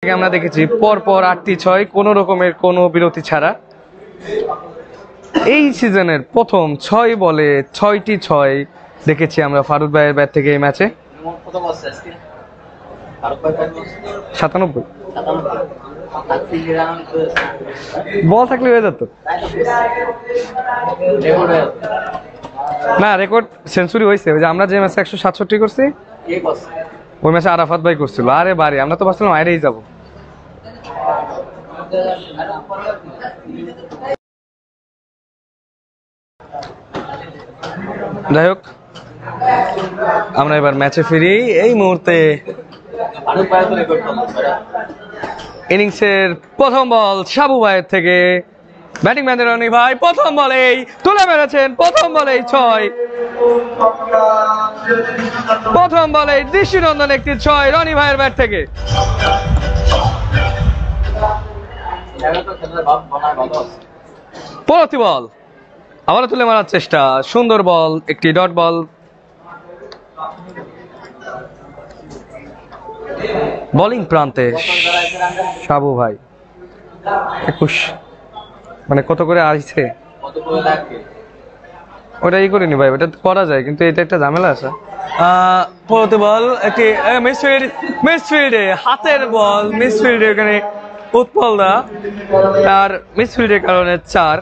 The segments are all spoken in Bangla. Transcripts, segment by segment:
আমরা দেখেছি পরপর 8টি 6 কোন রকমের কোনো বিরতি ছাড়া। এই সিজনের প্রথম 6 বলে 6টি 6 দেখেছি আমরা ফারুক ভাইয়ের ব্যাট থেকে এই ম্যাচে। 97 বল থাকলে হয়ে যেত না, রেকর্ড সেঞ্চুরি হয়েছে। ওই যে আমরা যে ম্যাচে 167 করছি ওই ম্যাচে আরাফাত ভাই করছিল। আরে বারে আমরা তো ভাবছিলাম বাইরেই যাব। যাই হোক, আমরা এবার ম্যাচে ফিরি। এই মুহূর্তে ইনিংসের প্রথম বল সাবু ভাইয়ের থেকে। ব্যাটিং ম্যান রনি ভাই প্রথম বলেই তুলে মেরেছেন। প্রথম বলেই 6, প্রথম বলেই দৃষ্টিনন্দন একটি 6 রনি ভাইয়ের ব্যাট থেকে। পরবর্তী বল আবারও তুলে মারার চেষ্টা, সুন্দর বল, একটি ডট বল। বোলিং প্রান্তে সাবু ভাই 21, মানে কত করে আসছে ওটাই করিনি ভাই, ওটা করা যায় কিন্তু এটা একটা ঝামেলা আছে। পরবর্তী বল একটি মিসফিল্ডে হাতের বল, মিসফিল্ডে এখানে উৎপল দা তার মিসফিল্ডের কারণে 4।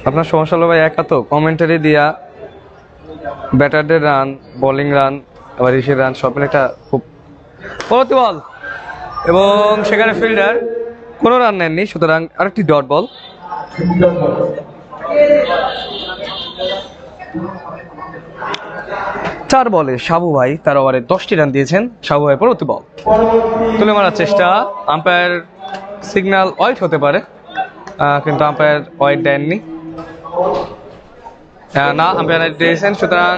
আপনার সমস্যা হলো ভাই একা তো কমেন্টারি দিয়া ব্যাটারদের রান, বোলিং রান, আবার ইসের রান সব মিলে একটা খুব। পরবর্তী বল এবং সেখানে ফিল্ডার কোনো রান নেননি, সুতরাং আরেকটি ডট বল। চার বলে সাবু ভাই তার ওভারে 10টি রান দিয়েছেন। সাবু ভাই পরবর্তী বল তুলে মারার চেষ্টা, আম্পায়ার সিগন্যাল ওয়াইড হতে পারে কিন্তু আম্পায়ার ওয়াইড দেননি, না আম্পায়ার দিয়েছেন, সুতরাং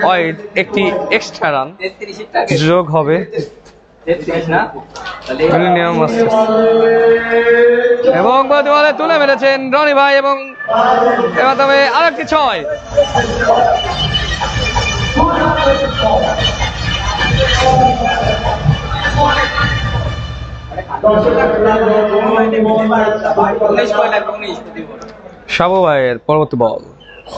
ওয়াইড একটি এক্সট্রা রান যোগ হবে। এবং বলে তুলে মেরেছেন রনি ভাই এবং এর মাধ্যমে আরেকটি 6। সাবু ভাইয়ের পরবর্তী বল,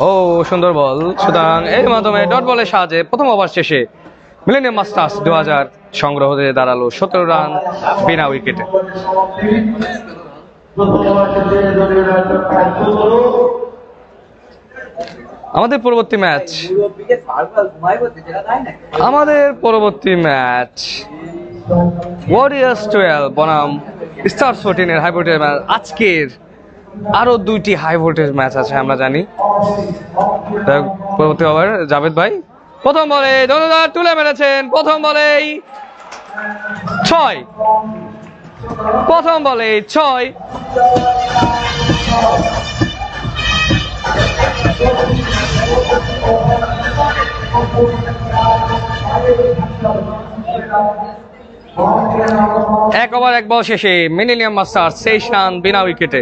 ও সুন্দর বল, সুতরাং এর মাধ্যমে ডট বলের সাহায্যে প্রথম ওভার শেষে মিলেনিয়াম মাস্টার্স 2000 সংগ্রহ হয়ে দাঁড়ালো 17 রান বিনা উইকেটে। আমাদের পরবর্তী ম্যাচ ওয়ারিয়ার্স 12 বনাম স্টার্স 14 এর হাই ভোল্টেজ ম্যাচ। আজকের আরো 2টি হাই ভোল্টেজ ম্যাচ আছে আমরা জানি। পরবর্তী ওভার জাভেদ ভাই প্রথম বলে ধন্যবাদ তুলে মেরেছেন। প্রথম বলেই 6, প্রথম বলেই 6। এক ওভার এক বল শেষে মিলেনিয়াম মাস্টার্স 23 রান বিনা উইকেটে।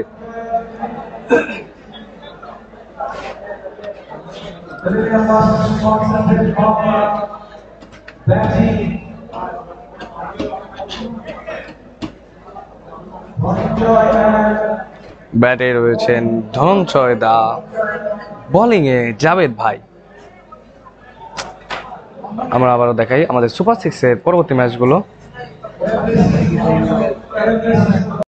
ব্যাটে রয়েছেন ধনঞ্জয় দা, বোলিং এ জাভেদ ভাই। আমরা আবারও দেখাই আমাদের সুপার 6 এর পরবর্তী ম্যাচগুলো।